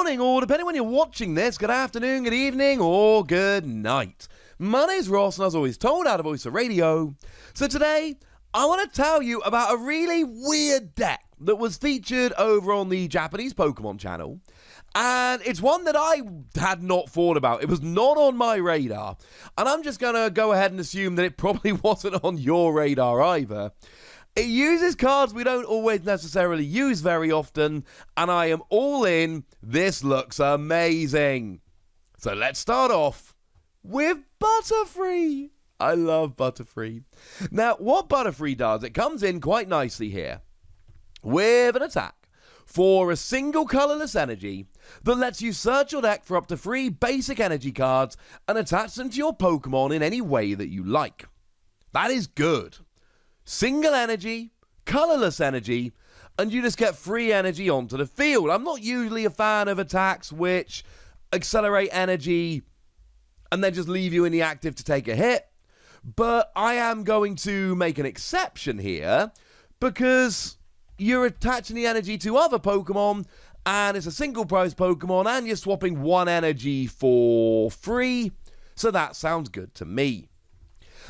morning, or depending when you're watching this, good afternoon, good evening, or good night. My name's Ross, and as always told out of Voice of Radio. So today, I want to tell you about a really weird deck that was featured over on the Japanese Pokémon channel. And it's one that I had not thought about. It was not on my radar. And I'm just going to go ahead and assume that it probably wasn't on your radar either. It uses cards we don't always necessarily use very often, and I am all in. This looks amazing. So let's start off with Butterfree. I love Butterfree. Now, what Butterfree does, it comes in quite nicely here with an attack for a single colorless energy that lets you search your deck for up to 3 basic energy cards and attach them to your Pokemon in any way that you like. That is good. Single energy, colorless energy, and you just get free energy onto the field. I'm not usually a fan of attacks which accelerate energy and then just leave you in the active to take a hit, but I am going to make an exception here because you're attaching the energy to other Pokemon and it's a single prize Pokemon and you're swapping 1 energy for free, so that sounds good to me.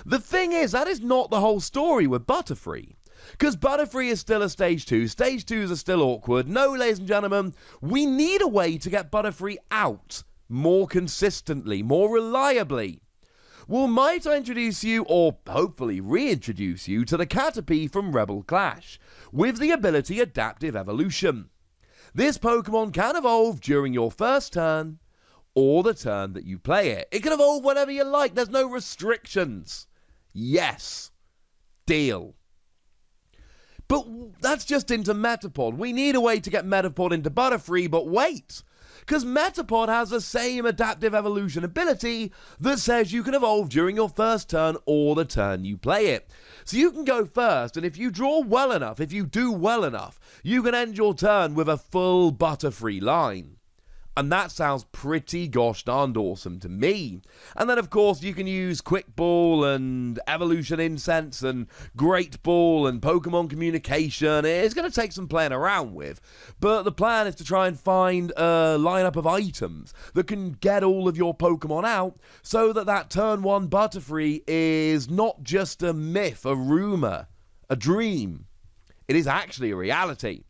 The thing is, that is not the whole story with Butterfree. Because Butterfree is still a Stage 2. Stage 2s are still awkward. No, ladies and gentlemen, we need a way to get Butterfree out more consistently, more reliably. Well, might I introduce you, or hopefully reintroduce you, to the Caterpie from Rebel Clash, with the ability Adaptive Evolution. This Pokemon can evolve during your first turn, or the turn that you play it. It can evolve whenever you like. There's no restrictions. Yes. Deal. But that's just into Metapod. We need a way to get Metapod into Butterfree, but wait. Because Metapod has the same Adaptive Evolution ability that says you can evolve during your first turn or the turn you play it. So you can go first, and if you draw well enough, if you do well enough, you can end your turn with a full Butterfree line. And that sounds pretty gosh darned awesome to me. And then, of course, you can use Quick Ball and Evolution Incense and Great Ball and Pokemon Communication. It's going to take some playing around with. But the plan is to try and find a lineup of items that can get all of your Pokemon out so that that turn 1 Butterfree is not just a myth, a rumor, a dream. It is actually a reality.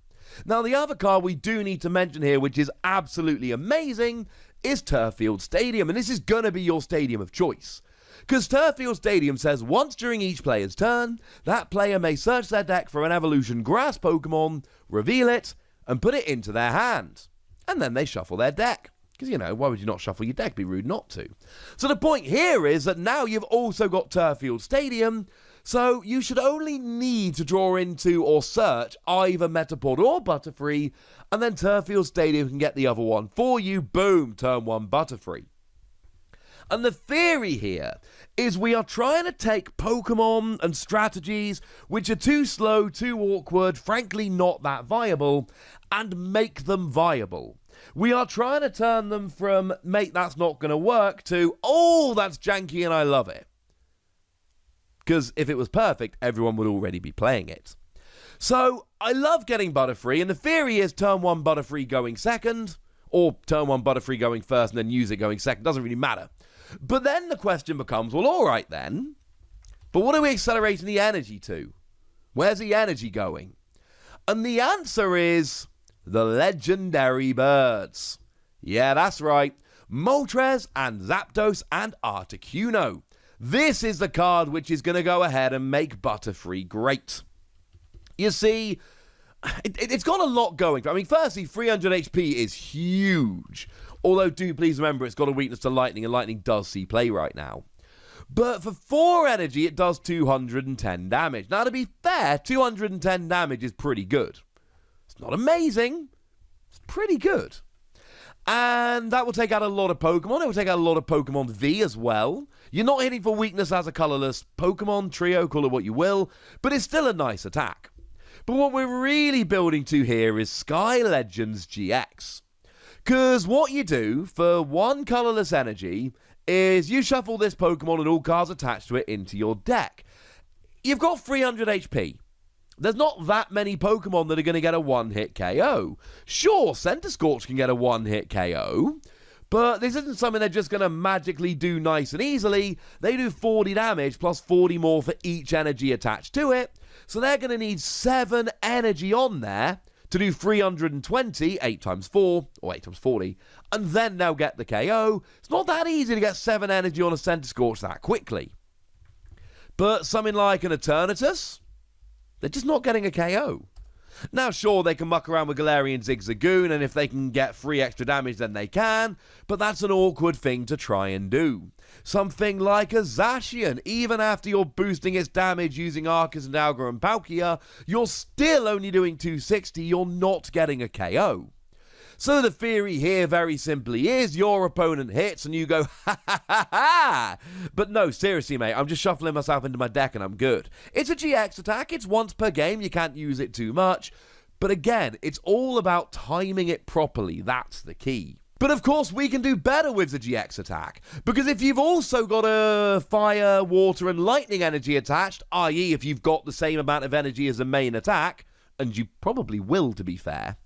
Now, the other card we do need to mention here, which is absolutely amazing, is Turffield Stadium. And this is going to be your stadium of choice. Because Turffield Stadium says once during each player's turn, that player may search their deck for an Evolution Grass Pokemon, reveal it, and put it into their hand. And then they shuffle their deck. Because, you know, why would you not shuffle your deck? It'd be rude not to. So the point here is that now you've also got Turffield Stadium, so you should only need to draw into or search either Metapod or Butterfree, and then Turffield Stadium can get the other one for you. Boom, turn 1 Butterfree. And the theory here is we are trying to take Pokemon and strategies which are too slow, too awkward, frankly not that viable, and make them viable. We are trying to turn them from, mate, that's not going to work, to, oh, that's janky and I love it. Because if it was perfect, everyone would already be playing it. So, I love getting Butterfree, and the theory is turn 1 Butterfree going second, or turn 1 Butterfree going first and then use it going second, doesn't really matter. But then the question becomes, well, alright then, but what are we accelerating the energy to? Where's the energy going? And the answer is the legendary birds. Yeah, that's right. Moltres and Zapdos and Articuno. This is the card which is going to go ahead and make Butterfree great. You see, it's got a lot going for it. I mean, firstly, 300 HP is huge. Although, do please remember, it's got a weakness to Lightning, and Lightning does see play right now. But for 4 energy, it does 210 damage. Now, to be fair, 210 damage is pretty good. It's not amazing. It's pretty good. And that will take out a lot of Pokemon. It will take out a lot of Pokemon V as well. You're not hitting for weakness as a colorless Pokemon trio, call it what you will, but it's still a nice attack. But what we're really building to here is Sky Legends GX. Because what you do for 1 colorless energy is you shuffle this Pokemon and all cards attached to it into your deck. You've got 300 HP. there's not that many Pokemon that are going to get a one-hit KO. Sure, Centiskorch can get a one-hit KO, but this isn't something they're just going to magically do nice and easily. They do 40 damage plus 40 more for each energy attached to it, so they're going to need 7 energy on there to do 320, 8 times 4, or 8 times 40, and then they'll get the KO. It's not that easy to get 7 energy on a Centiskorch that quickly. But something like an Eternatus, they're just not getting a KO. Now, sure, they can muck around with Galarian Zigzagoon, and if they can get 3 extra damage, then they can, but that's an awkward thing to try and do. Something like a Zacian, even after you're boosting its damage using Arcus and Alga and Palkia, you're still only doing 260, you're not getting a KO. So the theory here very simply is your opponent hits and you go, ha ha ha ha! But no, seriously mate, I'm just shuffling myself into my deck and I'm good. It's a GX attack, it's once per game, you can't use it too much. But again, it's all about timing it properly, that's the key. But of course we can do better with the GX attack, because if you've also got a fire, water and lightning energy attached, i.e. if you've got the same amount of energy as the main attack, and you probably will to be fair,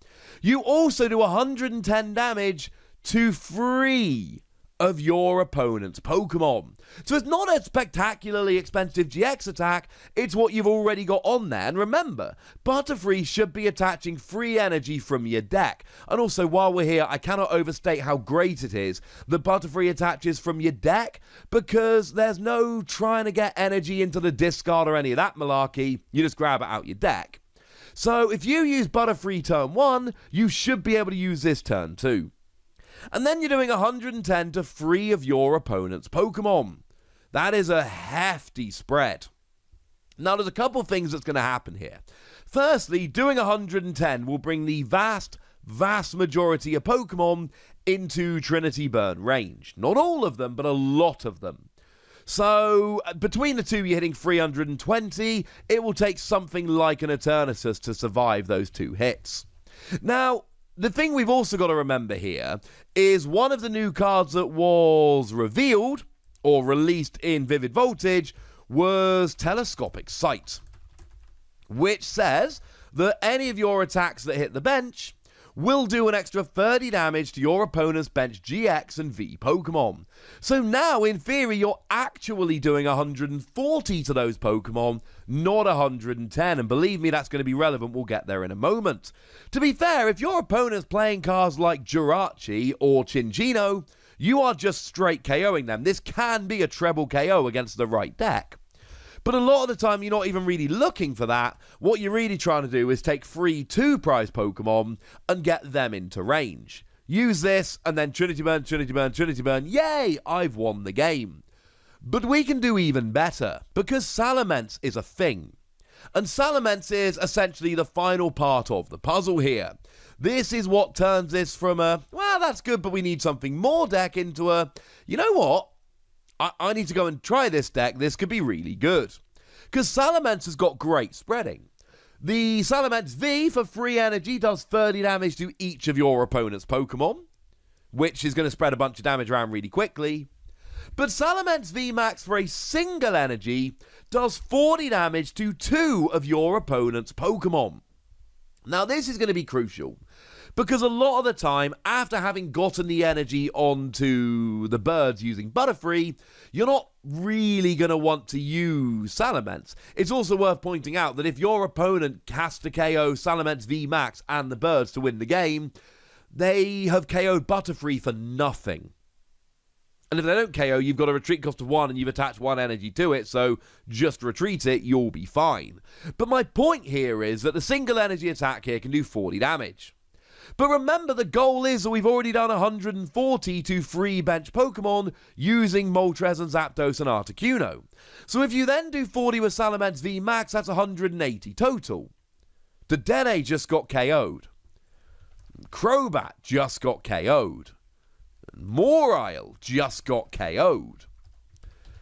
you also do 110 damage to 3 of your opponent's Pokemon. So it's not a spectacularly expensive GX attack, it's what you've already got on there. And remember, Butterfree should be attaching free energy from your deck. And also, while we're here, I cannot overstate how great it is that Butterfree attaches from your deck, because there's no trying to get energy into the discard or any of that malarkey, you just grab it out your deck. So if you use Butterfree turn 1, you should be able to use this turn 2. And then you're doing 110 to 3 of your opponent's Pokemon. That is a hefty spread. Now there's a couple things that's going to happen here. Firstly, doing 110 will bring the vast majority of Pokemon into Trinity Burn range. Not all of them, but a lot of them. So, between the two, you're hitting 320. It will take something like an Eternatus to survive those 2 hits. Now, the thing we've also got to remember here is one of the new cards that was revealed, or released in Vivid Voltage, was Telescopic Sight, which says that any of your attacks that hit the bench will do an extra 30 damage to your opponent's bench GX and V Pokemon. So now, in theory, you're actually doing 140 to those Pokemon, not 110. And believe me, that's going to be relevant. We'll get there in a moment. To be fair, if your opponent's playing cards like Jirachi or Chinchino, you are just straight KOing them. This can be a treble KO against the right deck. But a lot of the time, you're not even really looking for that. What you're really trying to do is take 3 2-prize Pokemon and get them into range. Use this, and then Trinity Burn, Trinity Burn, Trinity Burn. Yay, I've won the game. But we can do even better, because Salamence is a thing. And Salamence is essentially the final part of the puzzle here. This is what turns this from a, well, that's good, but we need something more deck, into a, you know what? I need to go and try this deck. This could be really good. Because Salamence has got great spreading. The Salamence V for free energy does 30 damage to each of your opponent's Pokemon, which is going to spread a bunch of damage around really quickly. But Salamence V Max for a single energy does 40 damage to 2 of your opponent's Pokemon. Now this is going to be crucial, because a lot of the time, after having gotten the energy onto the birds using Butterfree, you're not really going to want to use Salamence. It's also worth pointing out that if your opponent has to KO Salamence V Max and the birds to win the game, they have KO'd Butterfree for nothing. And if they don't KO, you've got a retreat cost of 1 and you've attached 1 energy to it, so just retreat it, you'll be fine. But my point here is that the single energy attack here can do 40 damage. But remember, the goal is that we've already done 140 to free bench Pokemon using Moltres and Zapdos and Articuno. So if you then do 40 with Salamence V Max, that's 180 total. Dedenne just got KO'd. Crobat just got KO'd. Moreisle just got KO'd.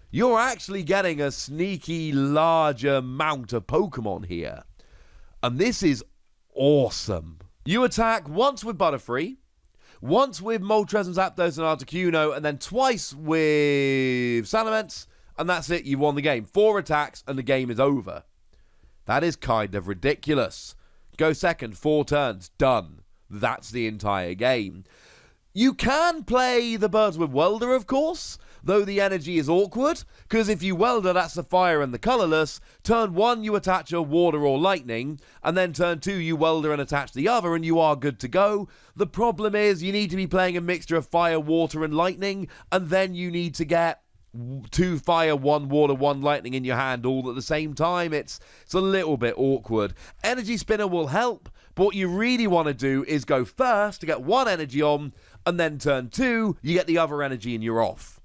You're actually getting a sneaky large amount of Pokemon here. And this is awesome. You attack once with Butterfree, once with Moltres and Zapdos and Articuno, and then twice with Salamence, and that's it, you've won the game. 4 attacks and the game is over. That is kind of ridiculous. Go second, 4 turns, done. That's the entire game. You can play the birds with welder, of course, though the energy is awkward, because if you welder, that's the fire and the colourless. Turn 1, you attach a water or lightning, and then turn 2, you welder and attach the other, and you are good to go. The problem is you need to be playing a mixture of fire, water, and lightning, and then you need to get 2 fire, 1 water, 1 lightning in your hand all at the same time. It's a little bit awkward. Energy Spinner will help, but what you really want to do is go first to get 1 energy on, and then turn 2, you get the other energy and you're off.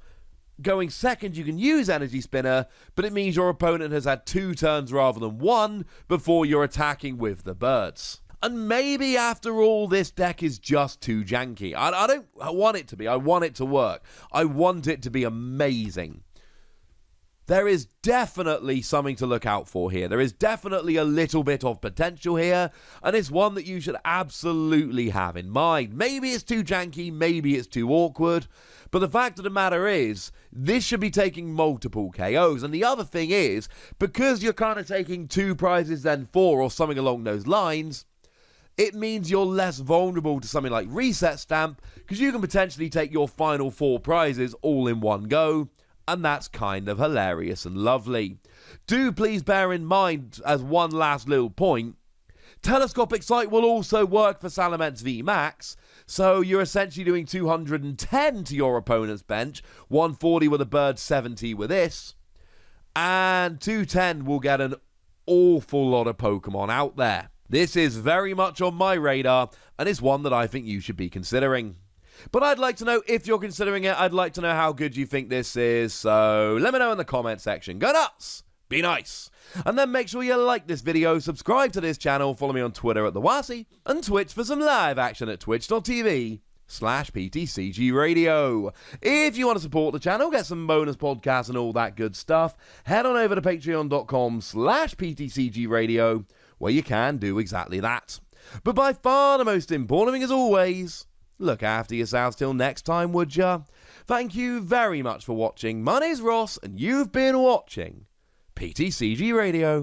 Going second, you can use Energy Spinner, but it means your opponent has had 2 turns rather than 1 before you're attacking with the birds. And maybe after all, this deck is just too janky. I don't want it to be. I want it to work. I want it to be amazing. There is definitely something to look out for here. There is definitely a little bit of potential here, and it's one that you should absolutely have in mind. Maybe it's too janky, maybe it's too awkward, but the fact of the matter is, this should be taking multiple KOs. And the other thing is, because you're kind of taking 2 prizes then 4 or something along those lines, it means you're less vulnerable to something like Reset Stamp, because you can potentially take your final 4 prizes all in one go, and that's kind of hilarious and lovely. Do please bear in mind, as one last little point, Telescopic Sight will also work for Salamence V Max, so you're essentially doing 210 to your opponent's bench, 140 with a bird, 70 with this, and 210 will get an awful lot of Pokemon out there. This is very much on my radar, and it's one that I think you should be considering. But I'd like to know if you're considering it. I'd like to know how good you think this is, so let me know in the comment section. Go nuts! Be nice! And then make sure you like this video, subscribe to this channel, follow me on Twitter at TheWasi, and Twitch for some live action at twitch.tv/PTCGRadio. If you want to support the channel, get some bonus podcasts and all that good stuff, head on over to patreon.com/PTCGRadio, where you can do exactly that. But by far the most important thing, as always, look after yourselves till next time, would ya? Thank you very much for watching. My name's Ross, and you've been watching PTCG Radio.